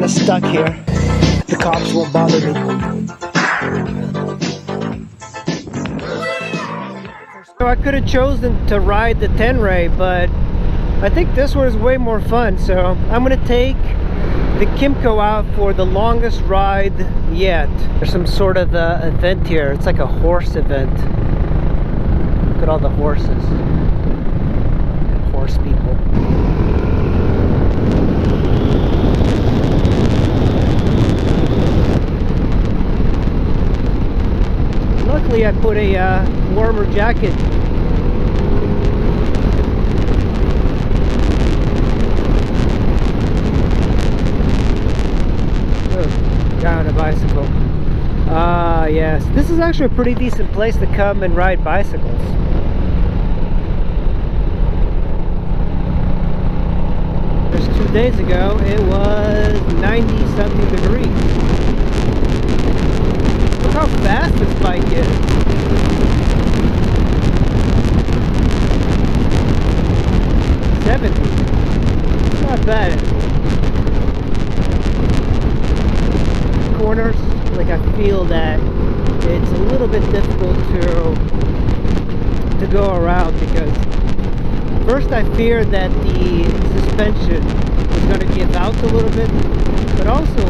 of stuck here. The cops won't bother me. So I could have chosen to ride the 10-ray, but I think this one is way more fun. So I'm gonna take the Kimco out for the longest ride yet. There's some sort of event here. It's like a horse event. Look at all the horses. Horse people. Luckily I put a warmer jacket. Guy on a bicycle. Yes, this is actually a pretty decent place to come and ride bicycles. Just 2 days ago it was 90 something degrees. Look how fast this bike is. It's not bad. Corners, like I feel that it's a little bit difficult to go around, because first I fear that the suspension is going to give out a little bit, but also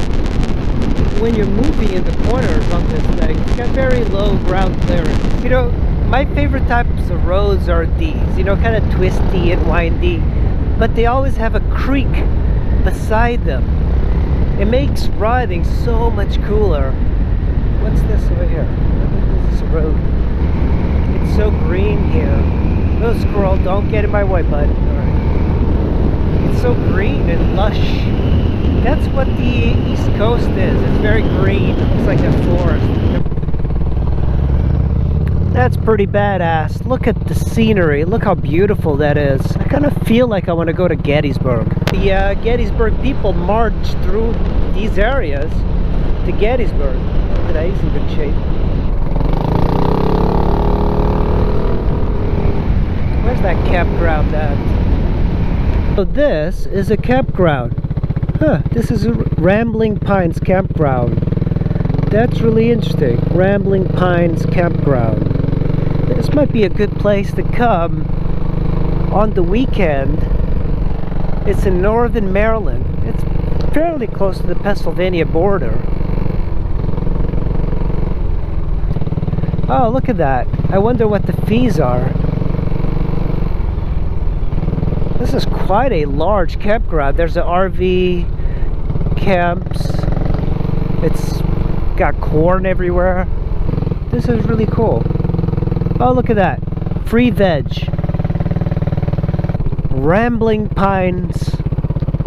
when you're moving in the corners on this thing, it's got very low ground clearance. You know, my favorite types of roads are these, you know, kind of twisty and windy, but they always have a creek beside them. It makes riding so much cooler. What's this over here? This is a road. It's so green here. No, squirrel, don't get in my way, bud. Alright. It's so green and lush. That's what the East Coast is. It's very green. It's like a forest. That's pretty badass. Look at the scenery. Look how beautiful that is. I kind of feel like I want to go to Gettysburg. The Gettysburg people marched through these areas to Gettysburg. Look at that, he's in good shape. Where's that campground at? So this is a campground. Huh, this is a Rambling Pines campground. That's really interesting. Rambling Pines campground. This might be a good place to come on the weekend. It's in northern Maryland. It's fairly close to the Pennsylvania border. Oh, look at that. I wonder what the fees are. This is quite a large campground. There's an RV camps. It's got corn everywhere. This is really cool. Oh, look at that. Free veg. Rambling Pines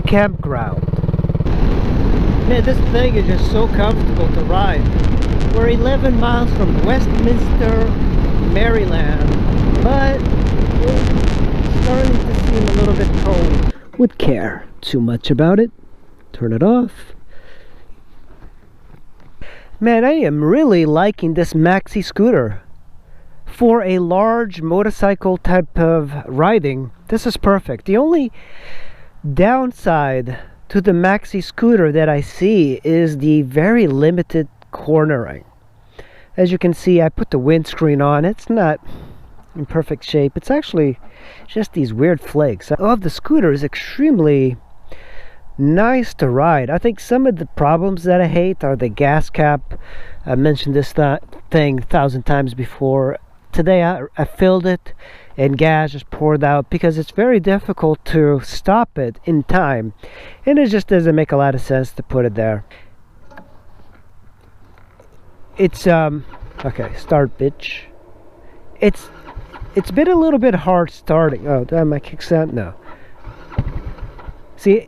campground. Man, this thing is just so comfortable to ride. We're 11 miles from Westminster, Maryland, but it's starting to seem a little bit cold. Would care too much about it. Turn it off. Man, I am really liking this maxi scooter. For a large motorcycle type of riding, this is perfect. The only downside to the maxi scooter that I see is the very limited cornering. As you can see, I put the windscreen on. It's not in perfect shape. It's actually just these weird flakes. The scooter is extremely nice to ride. I think some of the problems that I hate are the gas cap. I mentioned this thing 1,000 times before. Today I filled it and gas just poured out because it's very difficult to stop it in time, and it just doesn't make a lot of sense to put it there. It's okay, start bitch. It's been a little bit hard starting. Oh, did my kickstand? No. See,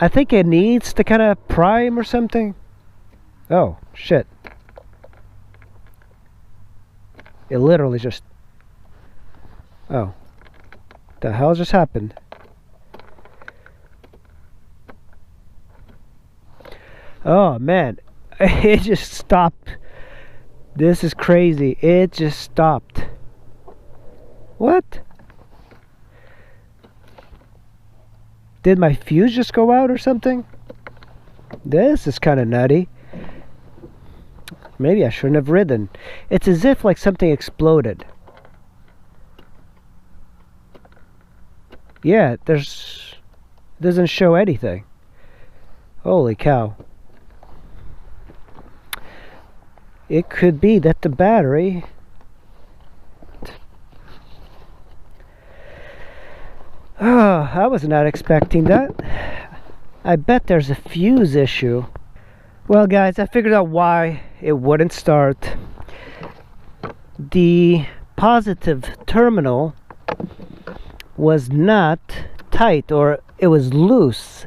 I think it needs to kind of prime or something. Oh shit. It literally just... Oh. The hell just happened? Oh man. It just stopped. This is crazy. It just stopped. What? Did my fuse just go out or something? This is kind of nutty. Maybe I shouldn't have ridden. It's as if like something exploded. Yeah, it doesn't show anything. Holy cow. It could be that the battery... Oh, I was not expecting that. I bet there's a fuse issue. Well guys, I figured out why it wouldn't start. The positive terminal was not tight, or it was loose.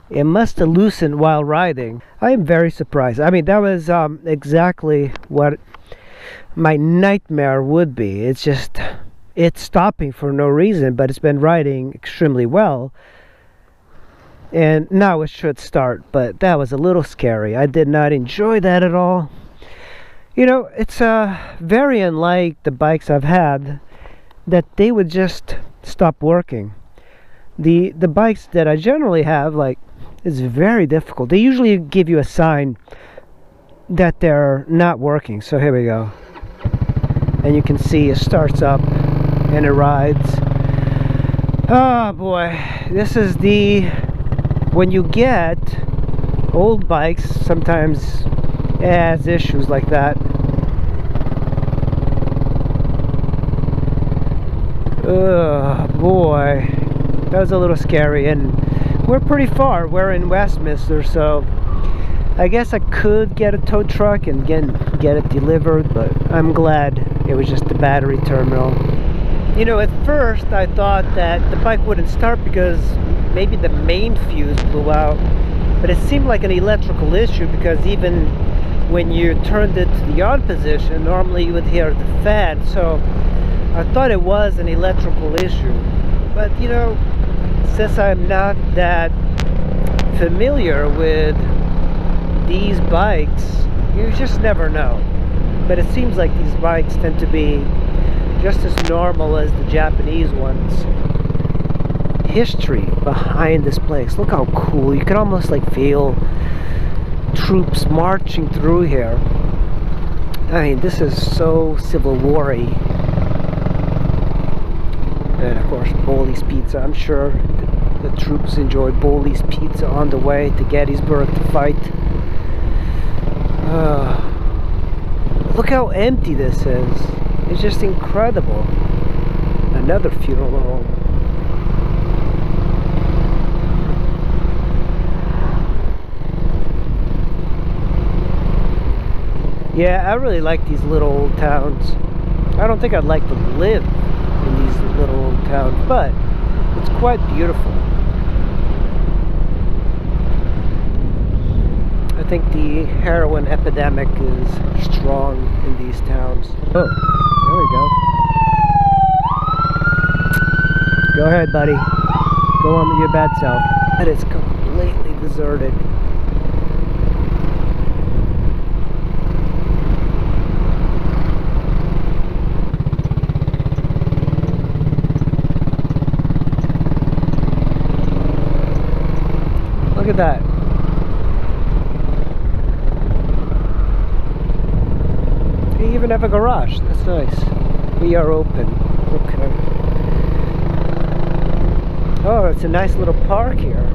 It must have loosened while riding. I am very surprised. I mean, that was exactly what my nightmare would be. It's just, it's stopping for no reason, but it's been riding extremely well. And now it should start, but that was a little scary. I did not enjoy that at all. You know, it's very unlike the bikes I've had, that they would just stop working. The bikes that I generally have, like, it's very difficult. They usually give you a sign that they're not working. So here we go. And you can see it starts up and it rides. Oh boy, this is the... When you get old bikes, sometimes it has issues like that. Oh boy, that was a little scary. And we're pretty far. We're in Westminster, so I guess I could get a tow truck and get it delivered, but I'm glad it was just the battery terminal. You know, at first I thought that the bike wouldn't start because maybe the main fuse blew out, but it seemed like an electrical issue, because even when you turned it to the on position, normally you would hear the fan. So I thought it was an electrical issue, but you know, since I'm not that familiar with these bikes, you just never know. But it seems like these bikes tend to be just as normal as the Japanese ones. History behind this place. Look how cool. You can almost like feel troops marching through here. I mean, this is so Civil War-y. And of course, Boli's Pizza. I'm sure the troops enjoy Boli's Pizza on the way to Gettysburg to fight. Look how empty this is. It's just incredible. Another funeral home. Yeah, I really like these little old towns. I don't think I'd like to live in these little old towns, but it's quite beautiful. I think the heroin epidemic is strong in these towns. Oh, there we go. Go ahead, buddy. Go on with your bad self. That is completely deserted. Look at that. They even have a garage. That's nice. We are open. Okay. Oh, it's a nice little park here.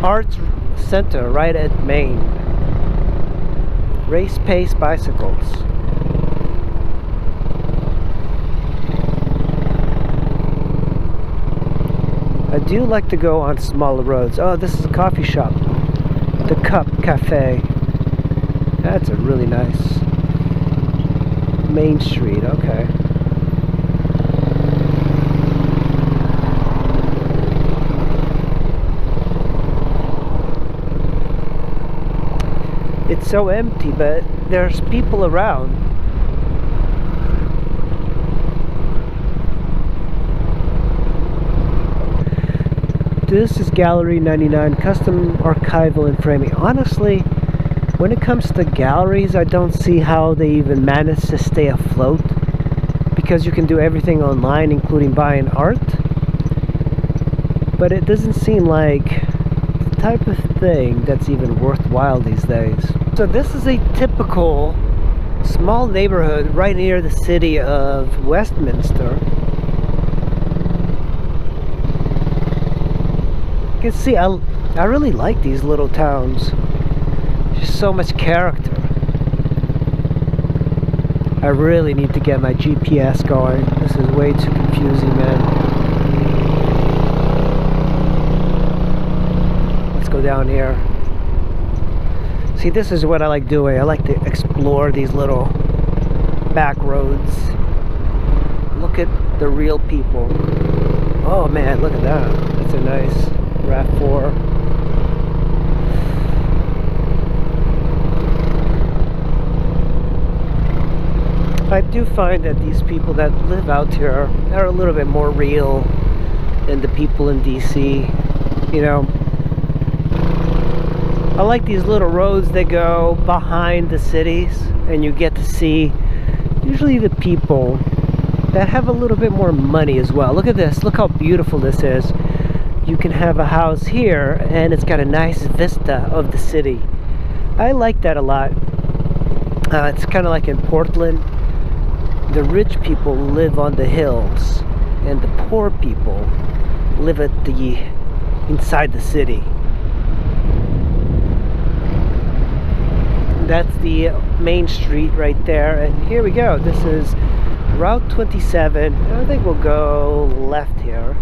Arts Center right at Main. Race Pace Bicycles. I do like to go on smaller roads. Oh, this is a coffee shop. The Cup Cafe. That's a really nice Main Street. Okay. It's so empty, but there's people around. This is Gallery 99, custom archival and framing. Honestly, when it comes to galleries, I don't see how they even manage to stay afloat, because you can do everything online, including buying art. But it doesn't seem like type of thing that's even worthwhile these days. So this is a typical small neighborhood right near the city of Westminster. You can see I really like these little towns. There's so much character. I really need to get my GPS going. This is way too confusing, man. Let's go down here. See, this is what I like doing. I like to explore these little back roads. Look at the real people. Oh man, look at that. That's a nice RAV4. I do find that these people that live out here are a little bit more real than the people in DC. You know, I like these little roads that go behind the cities, and you get to see usually the people that have a little bit more money as well. Look at this. Look how beautiful this is. You can have a house here and it's got a nice vista of the city. I like that a lot. It's kind of like in Portland. The rich people live on the hills and the poor people live at the inside the city. That's the main street right there, and here we go. This is Route 27. I think we'll go left here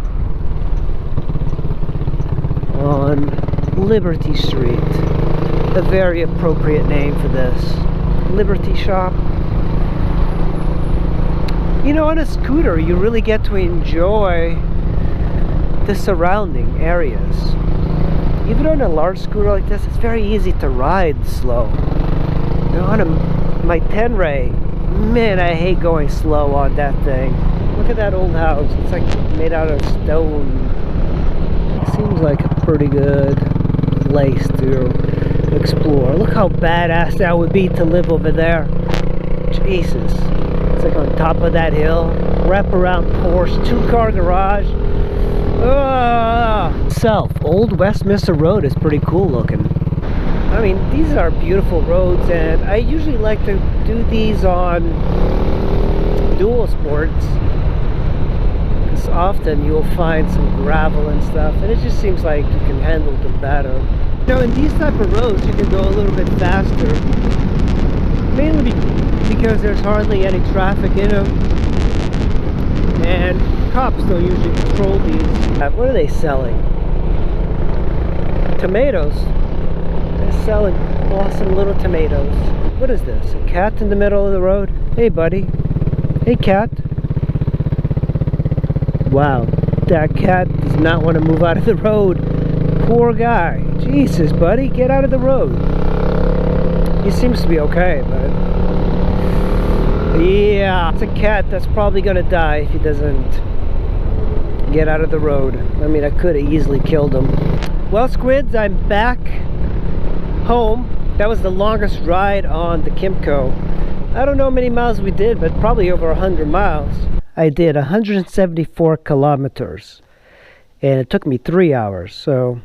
on Liberty Street. A very appropriate name for this. Liberty Shop. You know, on a scooter, you really get to enjoy the surrounding areas. Even on a large scooter like this, it's very easy to ride slow. You know, on my 10-ray, man, I hate going slow on that thing. Look at that old house. It's like made out of stone. It seems like a pretty good place to explore. Look how badass that would be to live over there. Jesus. It's like on top of that hill. Wraparound Porsche, 2-car garage. Old Westminster Road is pretty cool looking. I mean, these are beautiful roads, and I usually like to do these on dual sports, because often you'll find some gravel and stuff, and it just seems like you can handle them better. You know, in these type of roads, you can go a little bit faster, mainly because there's hardly any traffic in them, and cops don't usually control these. What are they selling? Tomatoes. They're selling awesome little tomatoes. What is this? A cat in the middle of the road? Hey buddy. Hey cat. Wow, that cat does not want to move out of the road. Poor guy. Jesus buddy, get out of the road. He seems to be okay, but yeah, it's a cat that's probably gonna die if he doesn't get out of the road. I mean, I could have easily killed him. Well, squids, I'm back home. That was the longest ride on the Kimco. I don't know how many miles we did, but probably over 100 miles. I did 174 kilometers, and it took me 3 hours. So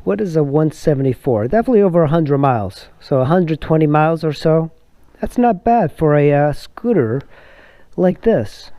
what is a 174? Definitely over 100 miles. So 120 miles or so. That's not bad for a scooter like this.